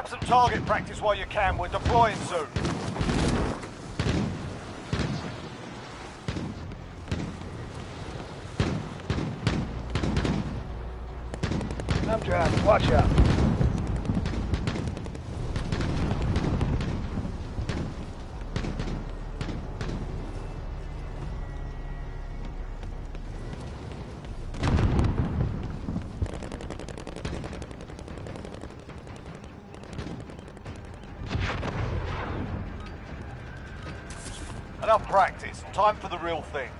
Grab some target practice while you can. We're deploying soon. I'm driving. Watch out. Enough practice. Time for the real thing.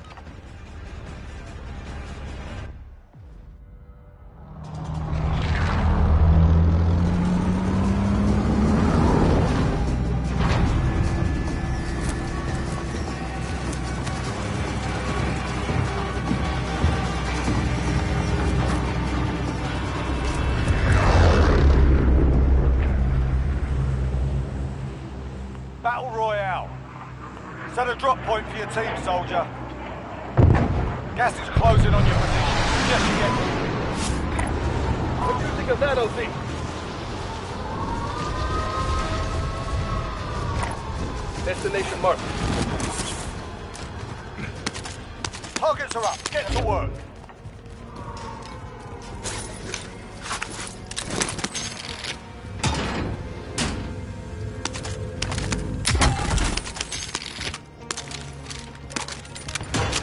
Battle Royale. Set a drop point for your team, soldier. Gas is closing on your position. Suggest you get moving. What do you think of that, OC? Destination marked. Targets are up. Get to work.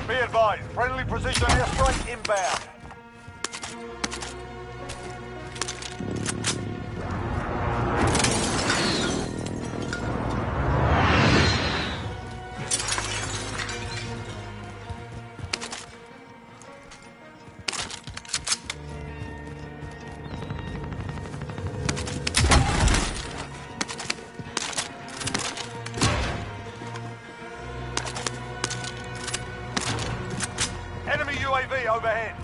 Be advised, friendly precision airstrike inbound. Enemy UAV overhead.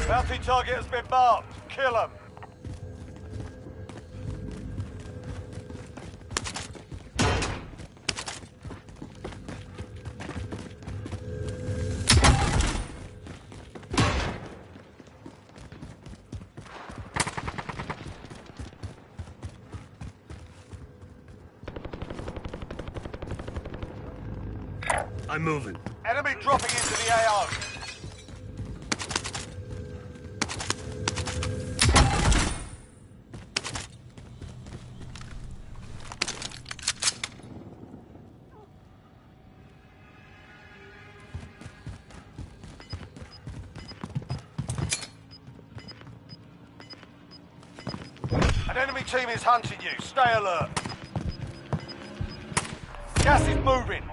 Bounty target has been marked. Kill him. I'm moving. Enemy dropping into the AO. An enemy team is hunting you. Stay alert. Gas is moving.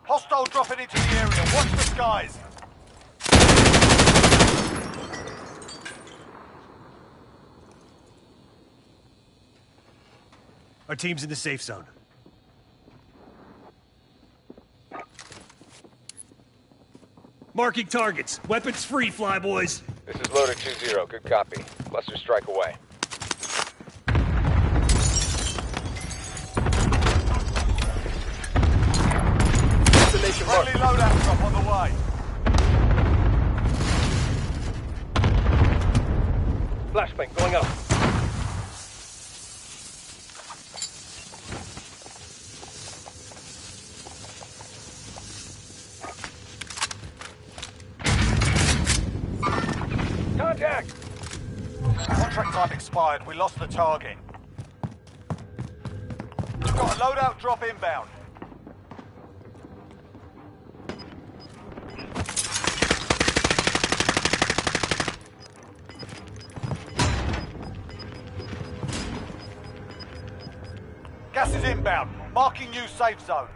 Hostile dropping into the area. Watch the skies. Our team's in the safe zone. Marking targets. Weapons free, flyboys. This is loader 2-0. Good copy. Cluster strike away. Destination marked. Friendly loadout drop on the way. Flashbang going up. Contact! Contract time expired. We lost the target. We've got a loadout drop inbound. Gas is inbound. Marking new safe zone.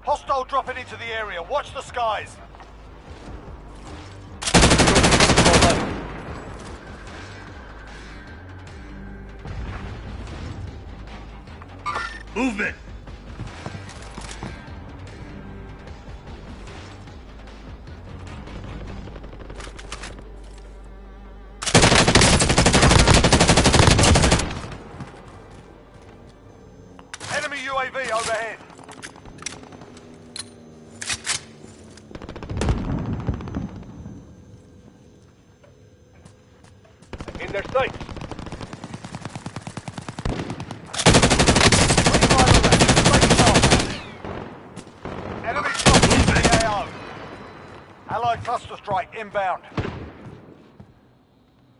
Hostile dropping into the area. Watch the skies. Movement! Enemy UAV overhead. In their sights. Enemy dropping into the AO. Allied cluster strike inbound.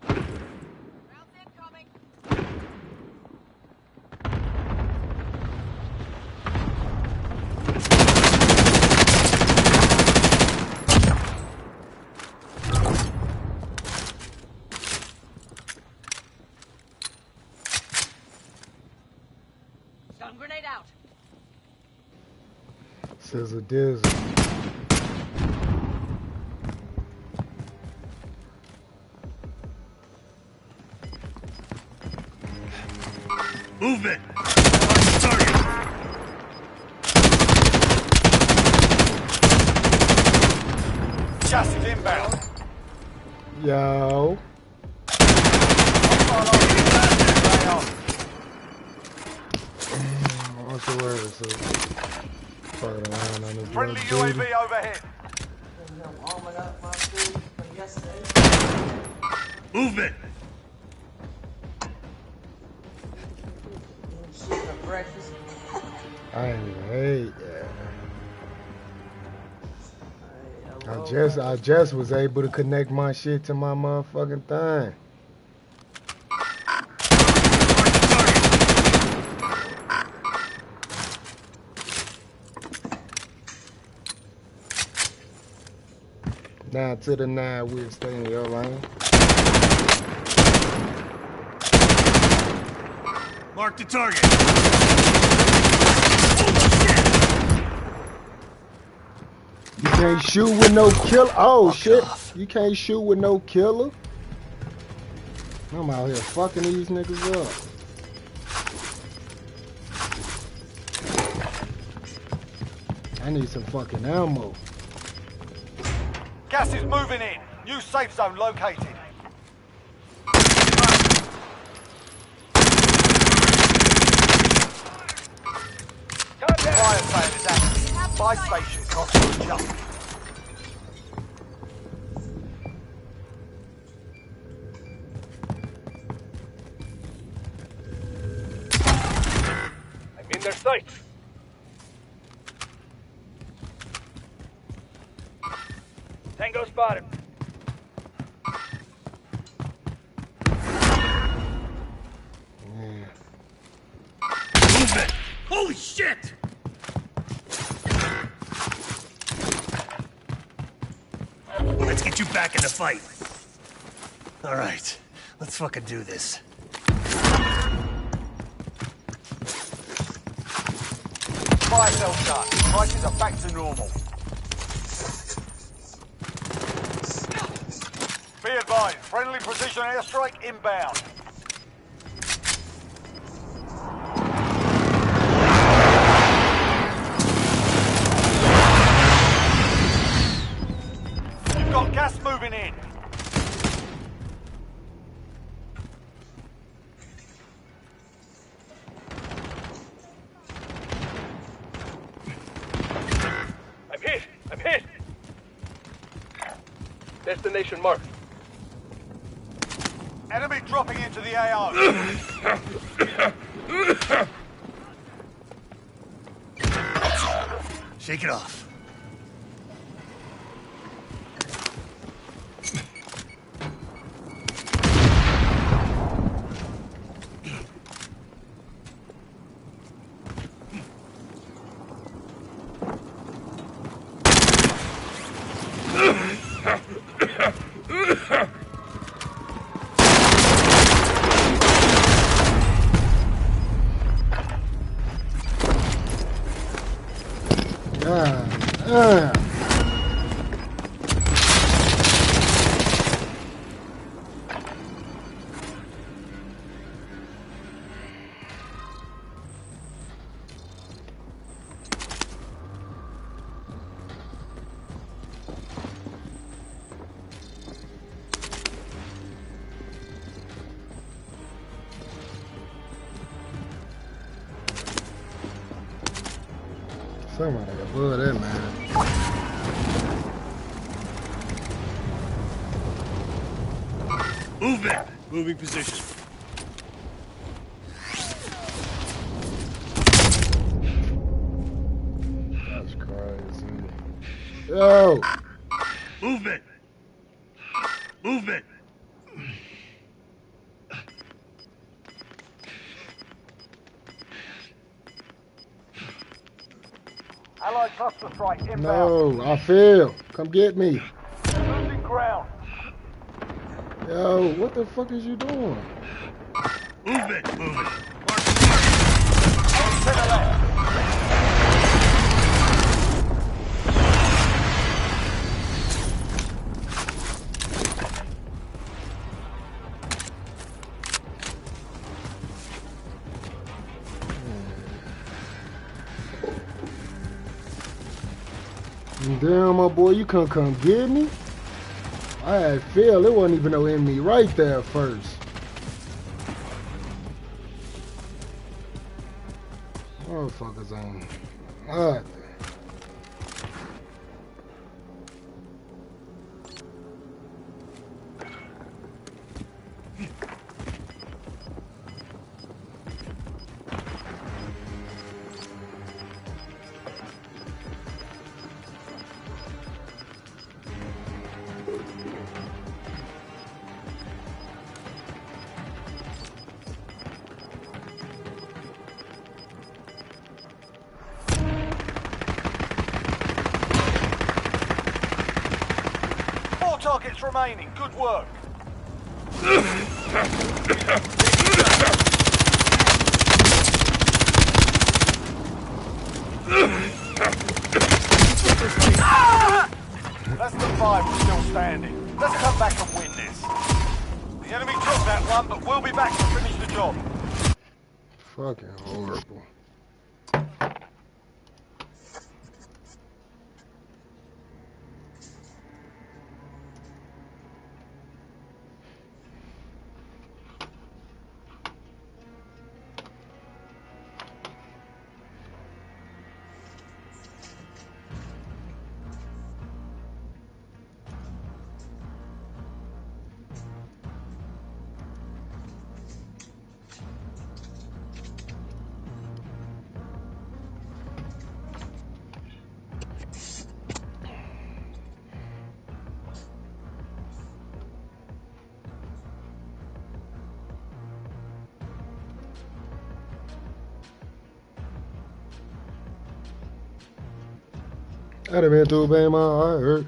Rounds incoming. Stun grenade out. Sizzle dizzle. Movement! Target! Gas is inbound. Yo. What's the word? So, fucking around on this Friendly little duty. UAV overhead. Movement! I ain't even hate that. I just was able to connect my shit to my motherfucking thing. Now to the 9, we'll stay in your lane. Mark the target! You can't shoot with no killer. Oh shit! You can't shoot with no killer. I'm out here fucking these niggas up. I need some fucking ammo. Gas is moving in. New safe zone located. Fire sale is active. Buy station costs a jump. I'm in their sights. Tango spotted. Movement! Holy shit! Let's get you back in the fight. All right, let's fucking do this. Fire sale shut. Prices are back to normal. Be advised, friendly precision airstrike inbound. You've got gas moving in. I'm hit. I'm hit. Destination marked. Enemy dropping into the AO. Shake it off. Somebody above that man. Movement! Moving position. That's crazy. Yo! Movement! Movement! Allied cluster strike inbound. No, I feel. Come get me. Losing ground. Yo, what the fuck is you doing? Movement! Movement! To the left. Damn, my boy, you couldn't come get me? I had feel it wasn't even no enemy right there at first. Motherfuckers on. Alright. Targets remaining. Good work. That's the 5 still standing. Let's come back and win this. The enemy took that one, but we'll be back to finish the job. Fucking horrible. I'd have been too bad, my heart hurt.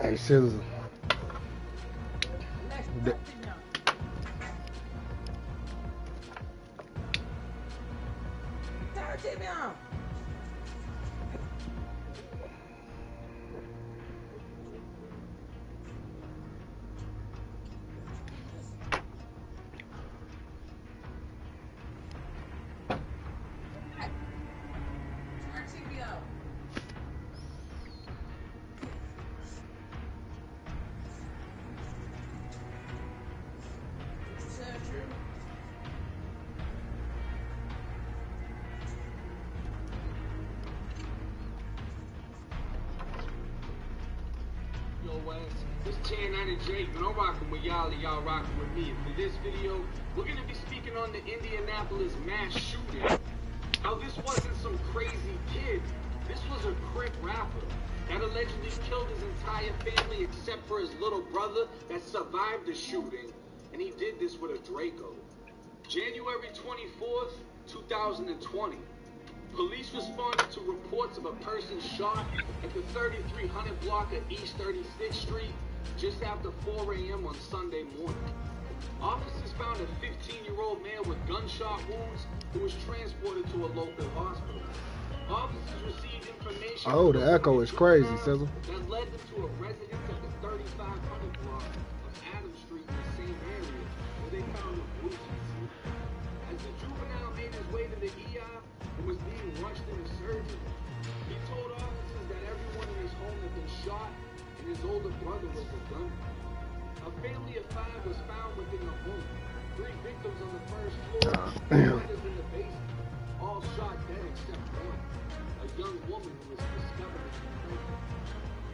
Hey, Citizen. It's 10 out of J, man. I'm rocking with y'all and y'all rocking with me. And for this video, we're going to be speaking on the Indianapolis mass shooting. How this wasn't some crazy kid. This was a Crip rapper that allegedly killed his entire family except for his little brother that survived the shooting. And he did this with a Draco. January 24th, 2020. Police responded to reports of a person shot at the 3300 block of East 36th Street just after 4 a.m. on Sunday morning. Officers found a 15-year-old man with gunshot wounds who was transported to a local hospital. Officers received information. Oh, the echo is crazy, Sizzle. That led them to a residence at the 3500 block of Adams Street in the same area where they found a bruising suit. As the juvenile made his way to the ER and was being rushed into surgery, he told officers that everyone in his home had been shot and his older brother was the gunman. A family of 5 was found within the home. 3 victims on the first floor, and others in the basement. all shot dead except one, a young woman who was discovered to be pregnant.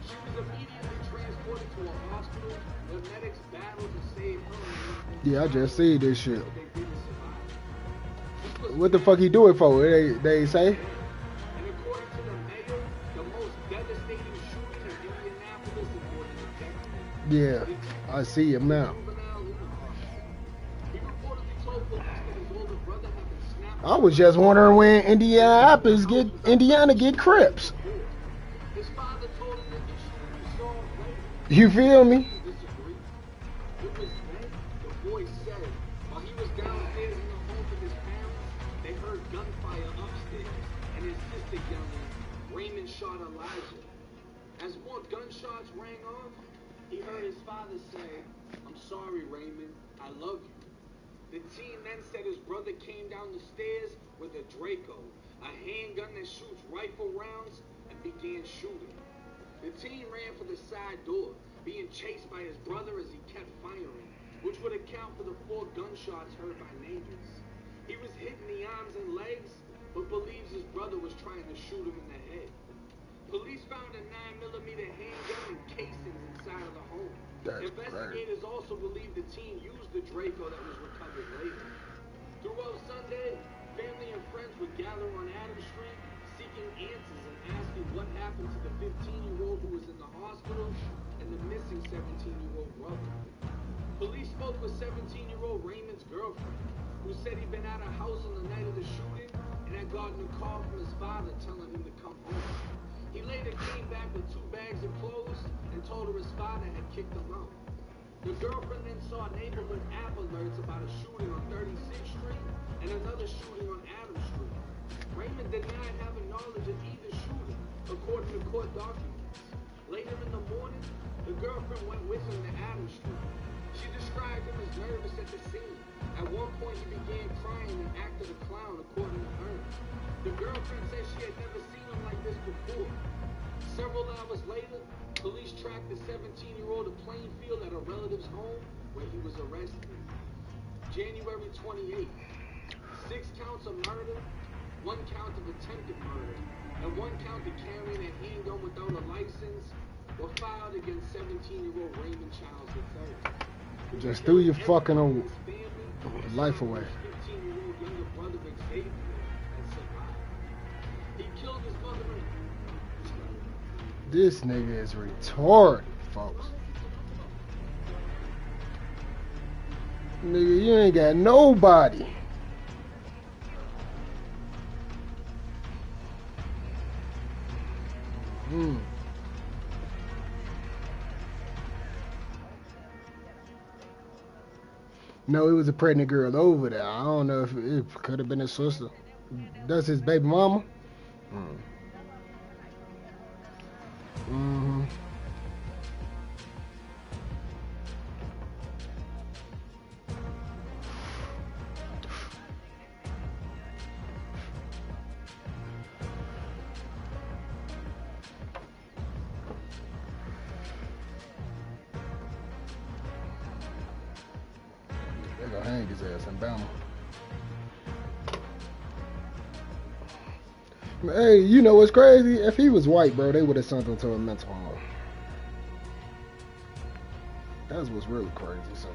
She was immediately transported to a hospital where medics battled to save her. Yeah, I just see this shit. But they didn't survive. This was What the fuck he do it for? They say? and according to the mayor, the most devastating shooting in Indianapolis in more than a decade. Yeah, I see him now. He reportedly told police that his older brother had been snapped. I was just wondering when Indiana get Crips. His father told him that the shooting was solved later. You feel me? Disagree. It was then, the boy said, while he was downstairs in the home with his parents, they heard gunfire upstairs, and his sister yelling, Raymond shot Elijah. As more gunshots rang off, he heard his father say, I'm sorry, Raymond, I love you. The teen then said his brother came down the stairs with a Draco, a handgun that shoots rifle rounds, and began shooting. The teen ran for the side door, being chased by his brother as he kept firing, which would account for the 4 gunshots heard by neighbors. He was hit in the arms and legs, but believes his brother was trying to shoot him in the head. Police found a 9mm handgun and casings inside of the home. Investigators also believe the teen used the Draco that was recovered later. Throughout Sunday, family and friends would gather on Adams Street, seeking answers and asking what happened to the 15-year-old who was in the hospital and the missing 17-year-old brother. Police spoke with 17-year-old Raymond's girlfriend, who said he'd been at a house on the night of the shooting and had gotten a call from his father telling him to come home. He later came back with 2 bags of clothes and told her his father had kicked him out. The girlfriend then saw neighborhood app alerts about a shooting on 36th Street and another shooting on Adams Street. Raymond denied having knowledge of either shooting, according to court documents. Later in the morning, the girlfriend went with him to Adams Street. She described him as nervous at the scene. At one point, he began crying and acted a clown, according to her. The girlfriend said she had never seen him like this before. Several hours later, police tracked the 17-year-old to Plainfield at a relative's home where he was arrested. January 28th, 6 counts of murder, 1 count of attempted murder, and 1 count of carrying a handgun without a license were filed against 17-year-old Raymond Childs III. Just threw your fucking old life away. 15-year-old younger brother Xavier had survived. He killed his mother. This nigga is retarded, folks. Nigga, you ain't got nobody. No, it was a pregnant girl over there. I don't know if it could have been his sister. That's his baby mama? They're gonna hang his ass in Bama. Hey, you know what's crazy? If he was white, bro, they would have sent him to a mental home. That's what's really crazy. So.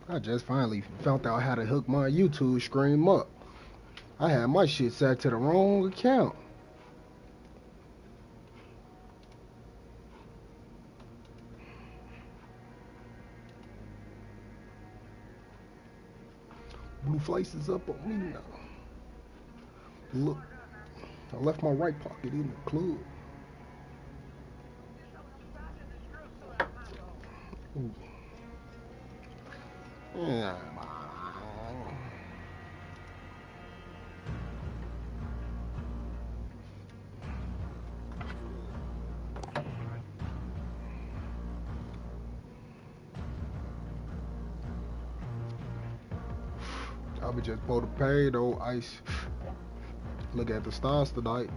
I just finally found out how to hook my YouTube stream up. I had my shit set to the wrong account. Blue Flights is up on me now. Look, I left my right pocket in the club. Ooh. Yeah. I be just supposed to pay though. Ice. Look at the stars tonight.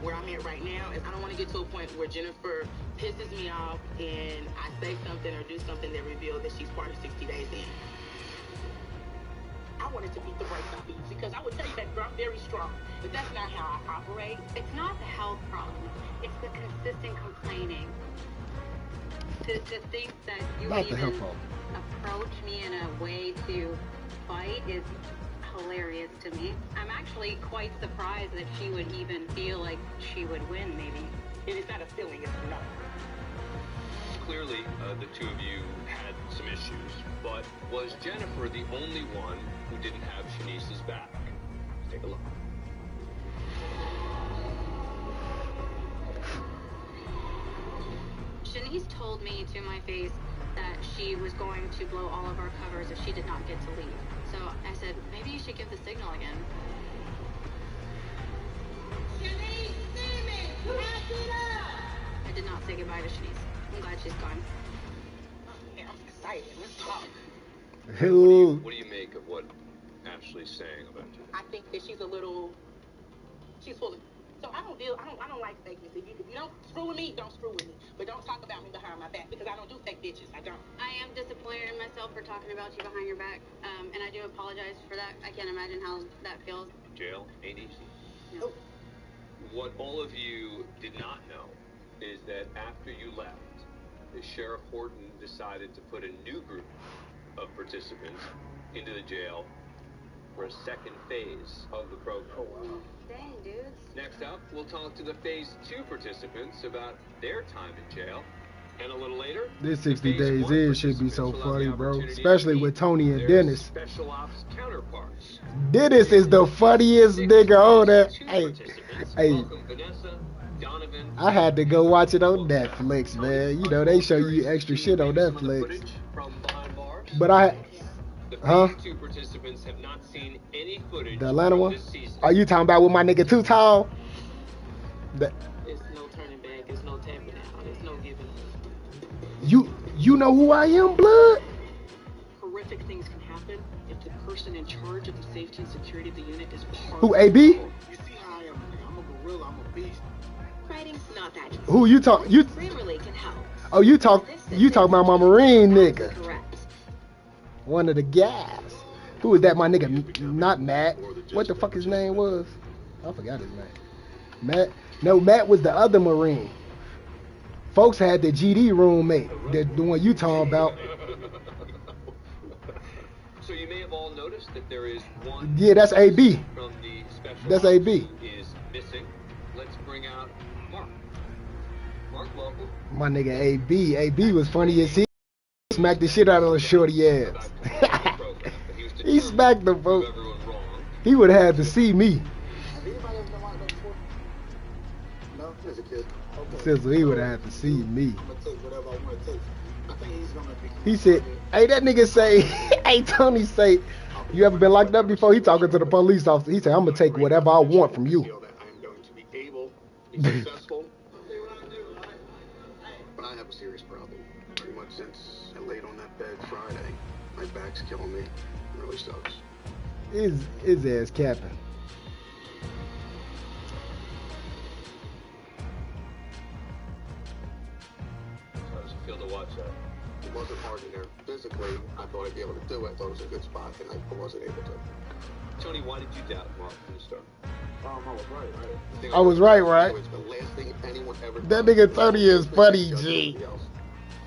Where I'm at right now is I don't want to get to a point where Jennifer pisses me off and I say something or do something that reveals that she's part of 60 Days In. I wanted to beat the brakes off of you because I would tell you that I'm very strong, but that's not how I operate. It's not the health problem. It's the consistent complaining. To think that you would even approach me in a way to fight is hilarious to me. I'm actually quite surprised that she would even feel like she would win, maybe. And it's not a feeling, it's a no. Clearly, the two of you had some issues, but was Jennifer the only one who didn't have Shanice's back? Let's take a look. Shanice told me to my face that she was going to blow all of our covers if she did not get to leave. So I said, maybe you should give the signal again. Shanice, Steven, pass it up! I did not say goodbye to Shanice. I'm glad she's gone. Yeah, I'm excited. Let's talk. What do you make of what Ashley's saying about you? I think that she's full of. So I don't like fakeness. If you don't screw with me, don't screw with me. But don't talk about me behind my back because I don't do fake bitches. I don't. I am disappointed in myself for talking about you behind your back, and I do apologize for that. I can't imagine how that feels. Jail ain't easy. No. What all of you did not know is that after you left, the Sheriff Horton decided to put a new group of participants into the jail for a second phase of the program. Oh, wow. Dang, dudes. Next up, we'll talk to the Phase 2 participants about their time in jail. And a little later, this 60 Days In should be so funny, bro. Especially with Tony and Dennis. Special ops counterparts. Dennis is the funniest nigga on that. Hey. I had to go watch it on Netflix, man. You know, they show you extra shit on Netflix. But The Phase 2 participants have not seen any footage the Atlanta one? this season. Are you talking about with my nigga Too Tall? That There's no turning back. There's no tapping out. There's no giving up. you know who I am, blood? Horrific things can happen if the person in charge of the safety and security of the unit is part Who, of AB? the You see how I am, nigga. I'm a gorilla. I'm a beast. Fighting's not that easy. Who you talk? You Grammarly can help. oh you talk about my Marine nigga. Correct. One of the guys. Who is that? My nigga, not Matt. What the fuck his name was? I forgot his name. Matt. No, Matt was the other Marine. Folks had the GD roommate, the one you talking about. So you may have all noticed that there is one. Yeah, that's AB. From the special That's AB. is missing. Let's bring out Mark. Mark, welcome. My nigga AB. AB was funny as he smacked the shit out of a shorty ass. He smacked the bro. He would have had to see me. Have anybody ever been locked up before? No, as a kid. Okay. Sizzle, he would have had to see me. I'm gonna take whatever I want to take. I think he's gonna be. He said, hey, that nigga say, hey, Tony say, you ever been locked up before? He talking to the police officer. He said, I'm going to take whatever I want from you. I am going to be able, be successful. But I have a serious problem. Pretty much since I laid on that bed Friday, my back's killing me. It really sucks. His ass capping. How does it feel to watch that? It wasn't hard in there. Physically, I thought I'd be able to do it. I thought it was a good spot, and I wasn't able to. Tony, why did you doubt Mark from the start? I was right. I was right? It's the last thing anyone ever That does. nigga Tony is funny, G.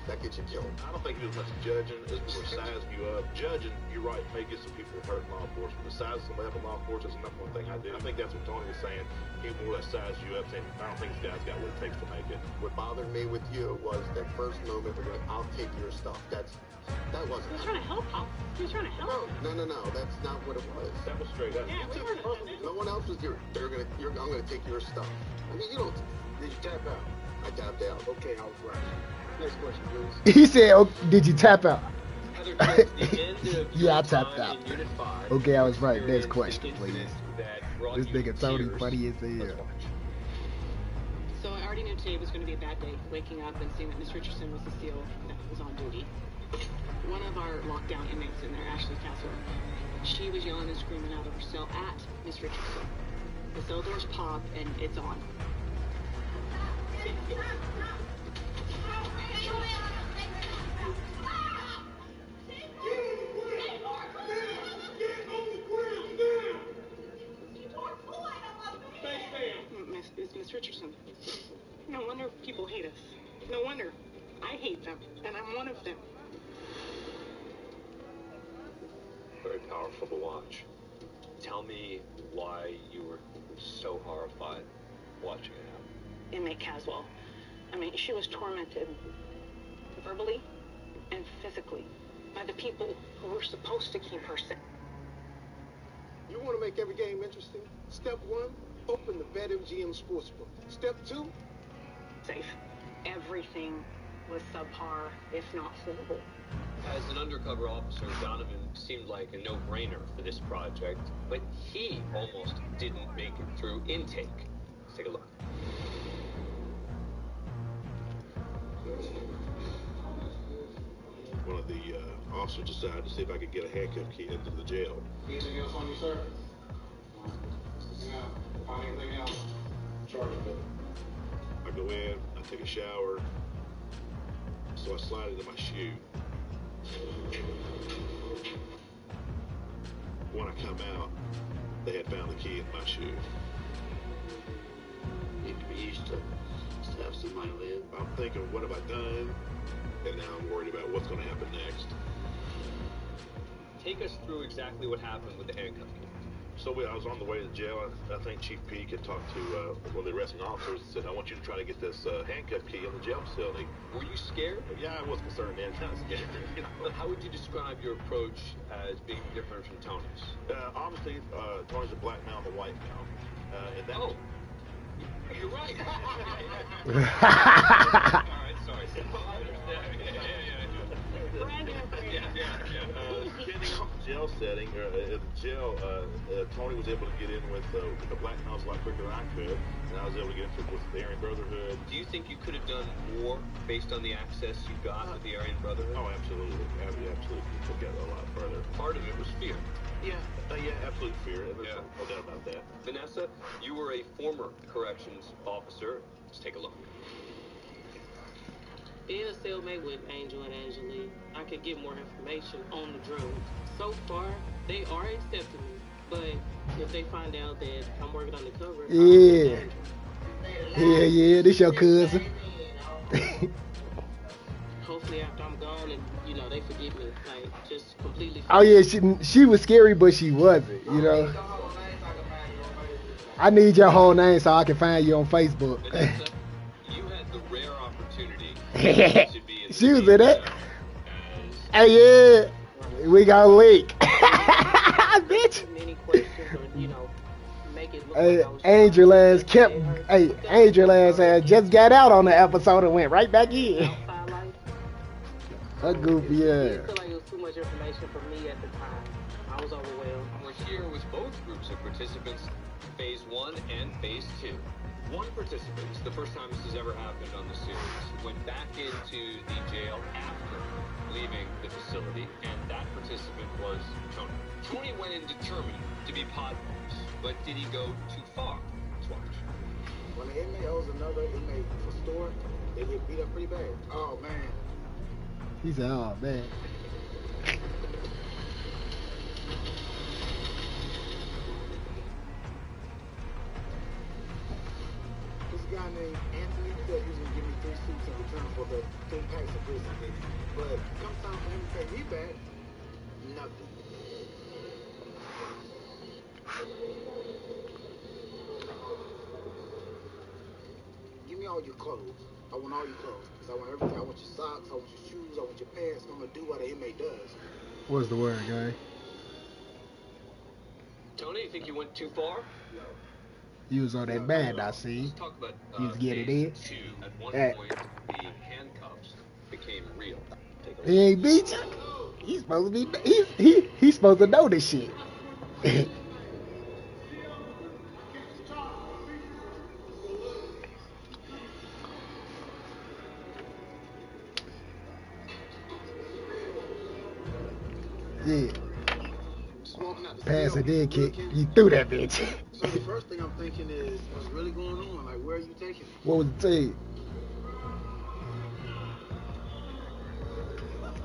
That gets you killed. I don't think he was much judging as more sizing you up. Judging, you're right, may get some people hurt in law enforcement. The size of somebody up in law enforcement is the number one thing I do. I think that's what Tony was saying. He more or less sized you up, saying, I don't think this guy's got what it takes to make it. What bothered me with you was that first moment where you're like, I'll take your stuff. That wasn't. He was trying to help, Pop. He was trying to help. No. That's not what it was. That was straight up. Yeah, we weren't. No one else was here. I'm gonna take your stuff. I mean, you don't. Did you tap out? I tapped out. Okay, I was right. Next question, please. He said, oh, did you tap out? Heather, towards the end of Yeah, I your tapped time out. in Unit 5, Okay, I was right. there Next is question, an please. incident that brought This you nigga to Tony tears. funny as Let's hell. watch. So I already knew today was going to be a bad day, waking up and seeing that Miss Richardson was the SEAL that was on duty. One of our lockdown inmates in there, Ashley Castle, she was yelling and screaming out of her cell at Miss Richardson. The cell doors pop and it's on. It's Miss Richardson. No wonder people hate us. No wonder. I hate them, and I'm one of them. Very powerful to watch. Tell me why you were so horrified watching it happen. Inmate Caswell. I mean, she was tormented verbally and physically by the people who were supposed to keep her safe. You want to make every game interesting? Step 1, open the BetMGM Sportsbook. Step 2, Safe. Everything was subpar, if not horrible. As an undercover officer, Donovan seemed like a no-brainer for this project, but he almost didn't make it through intake. Let's take a look. One of the officers decided to see if I could get a handcuff key into the jail. anything else on you, sir? Find anything else? Charge of it. I go in, I take a shower, so I slide into my shoe. When I come out, they had found the key in my shoe. Need to be used to have somebody live. I'm thinking, what have I done? And now I'm worried about what's going to happen next. Take us through exactly what happened with the handcuff key. So I was on the way to jail. I think Chief Peak had talked to one of the arresting officers and said, I want you to try to get this handcuff key in the jail facility. Were you scared? Yeah, I was concerned then. Kind of scared. You know? How would you describe your approach as being different from Tony's? Obviously, Tony's a black male and a white male. And that Oh, you're right. All right, sorry. Brandon, Getting jail setting, or at the jail, Tony was able to get in with the Black House a lot quicker than I could, and I was able to get in with the Aryan Brotherhood. Do you think you could have done more based on the access you got with the Aryan Brotherhood? Oh, absolutely. Absolutely. We took it a lot further. Part of it was fear. Yeah, absolute fear. There's no doubt about that. Vanessa, you were a former corrections officer. Let's take a look. Being a cellmate with Angel and Angelique, I could get more information on the drugs. So far, they are accepting me, but if they find out that I'm working undercover, yeah, this your cousin. Hopefully, after I'm gone, and they forget me, like just completely. Oh yeah, she was scary, but she wasn't. I need your whole name so I can find you on Facebook. Vanessa, you had the rare opportunity. She was in it. Hey, yeah, we got a leak. Bitch. Hey, Angel ass kept. Hey, Angel ass just got out on the episode and went right back in. A goofy ass. I feel like it was too much information for me at the time. I was overwhelmed. We're here with both groups of participants, Phase 1 and Phase 2. One participant, the first time this has ever happened on the series, went back into the jail after leaving the facility, and that participant was Tony. Tony went in determined to be pod boss, but did he go too far? Let's watch. When an inmate owes another inmate for store, they get beat up pretty bad. Oh, man. He said, oh, man. This guy named Anthony said he was going to give me 3 suits in return for the 3 packs of prison. But come time for him to pay me back, nothing. Give me all your clothes. I want all your clothes. Because I want everything. I want your socks, I want your shoes, I want your pants. I'm going to do what an inmate does. What's the word, guy? Tony, you think you went too far? You was on that band, I see. Let's talk about you was getting it. At one point, the handcuffs became real. He ain't beat you. He's supposed to be. He's supposed to know this shit. Yeah. Pass a dead kick. You threw that bitch. So the first thing I'm thinking is, what's really going on? Like, where are you taking me? What was the team?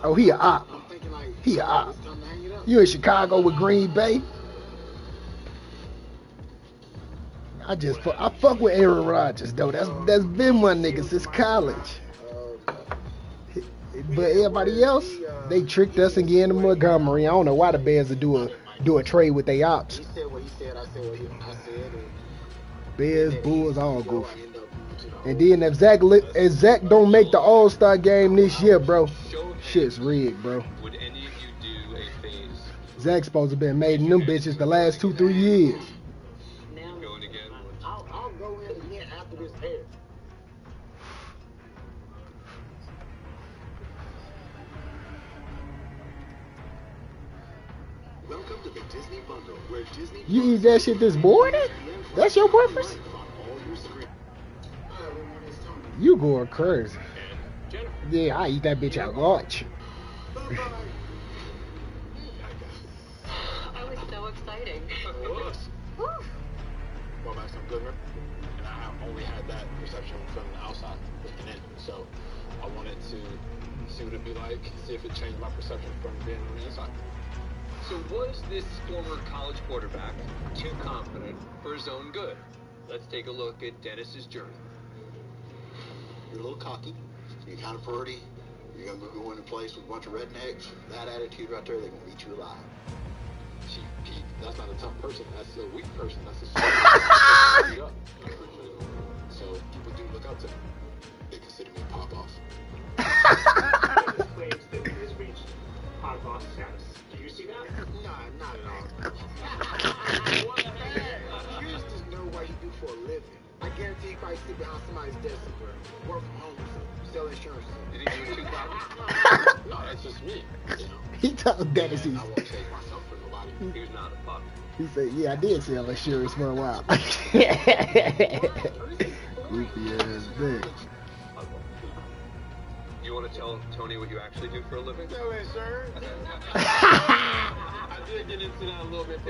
Oh, he a op. I'm thinking like, He a op. it's time to hang it up. You in Chicago with Green Bay? I fuck with Aaron Rodgers though. That's been my nigga since college. But everybody else, they tricked us and getting to Montgomery. I don't know why the Bears would do a trade with their ops. He said what he said, I said what I said. Bears, Bulls, all goofy. And then if Zach don't make the All-Star game this year, bro, shit's rigged, bro. Would any of you do a phase? Zach's supposed to have been made in them bitches the last 2-3 years. Going again? I'll go in again after this airs. Welcome to the Disney Bundle, where Disney You eat that shit this morning? That's your breakfast? You going crazy. Yeah, I eat that bitch at lunch. I was so exciting. Well, that's some good, and I only had that perception from the outside looking in, so I wanted to see what it'd be like, see if it changed my perception from being on the inside. So was this former college quarterback too confident for his own good? Let's take a look at Dennis's journey. You're a little cocky, you're kind of pretty, you're going to go into a place with a bunch of rednecks. That attitude right there, they're going to eat you alive. See, Pete, that's not a tough person, that's a weak person, that's a so people do look up to me. They consider me pop off. Dennis claims that he has reached pod boss status. Do you see that? Nah, not at all. Curious to know what you do for a living. I guarantee you probably sit behind somebody's desk somewhere, work from home or something, sell insurance. Did he do 2,000? No, that's just me. You know? He told Dennis I won't take myself He was not a pup. He said, yeah, I did sell insurance for a while. Goofy ass bitch. You want to tell Tony what you actually do for a living? No way, sir. I did get into that a little bit.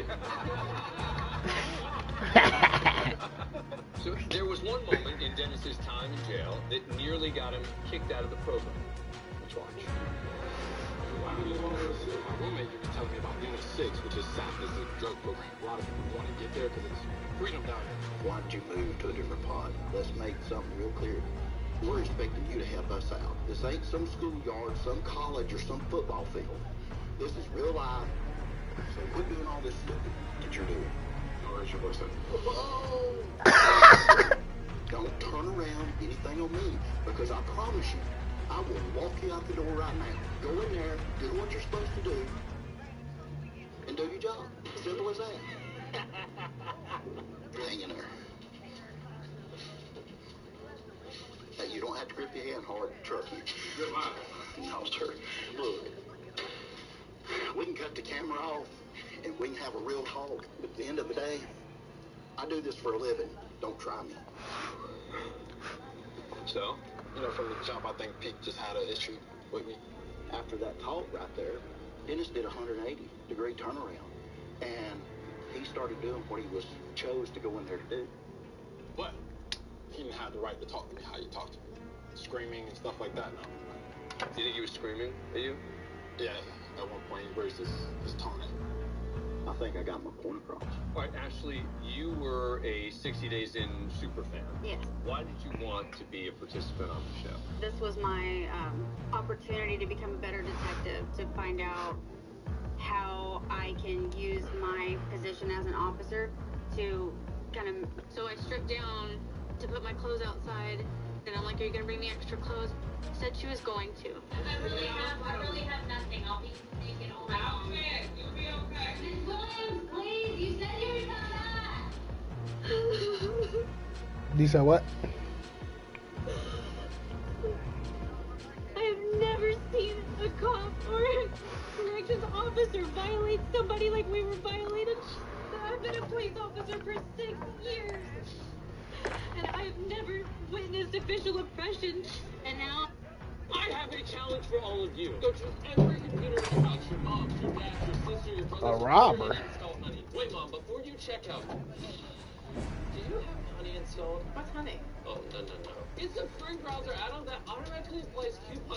So there was one moment in Dennis's time in jail that nearly got him kicked out of the program. Let's watch. My roommate, you were telling me about Unit 6, which is South as a drug program. A lot of people want to get there because it's freedom down here. Why did you move to a different pod? Let's make something real clear. We're expecting you to help us out. This ain't some schoolyard, some college, or some football field. This is real life. So quit doing all this stupid that you're doing. Or is your voice up? Don't turn around anything on me, because I promise you, I will walk you out the door right now. Go in there, do what you're supposed to do, and do your job. Simple as that. Hang in there. Hey, you don't have to grip your hand hard to truck you. No, sir. Look, we can cut the camera off, and we can have a real talk. But at the end of the day, I do this for a living. Don't try me. So? You know, from the jump, I think Pete just had an issue with me. After that talk right there, Dennis did a 180-degree turnaround, and he started doing what he was chose to go in there to do. But he didn't have the right to talk to me how you talk to me. Screaming and stuff like that, no. Do you think he was screaming at you? Yeah, at one point he raised his tone. I think I got my point across. All right, Ashley, you were a 60 Days In superfan. Yes. Why did you want to be a participant on the show? This was my opportunity to become a better detective, to find out how I can use my position as an officer to kind of... So I stripped down to put my clothes outside, and I'm like, are you going to bring me extra clothes? Said she was going to. I really have nothing. I'll be naked all night long. You'll be okay. Miss Williams, please. You said you were coming back. You said what? I have never seen a cop or a corrections officer violate somebody like we were violated. I've been a police officer for 6 years. And I've never witnessed official oppression. And now I have a challenge for all of you. Go to every computer in the house, your mom, your dad, your sister, your brother. A robber. Honey. Wait, Mom, before you check out, do you have Honey installed? What's Honey? Oh, no. It's a free browser add-on that automatically applies coupons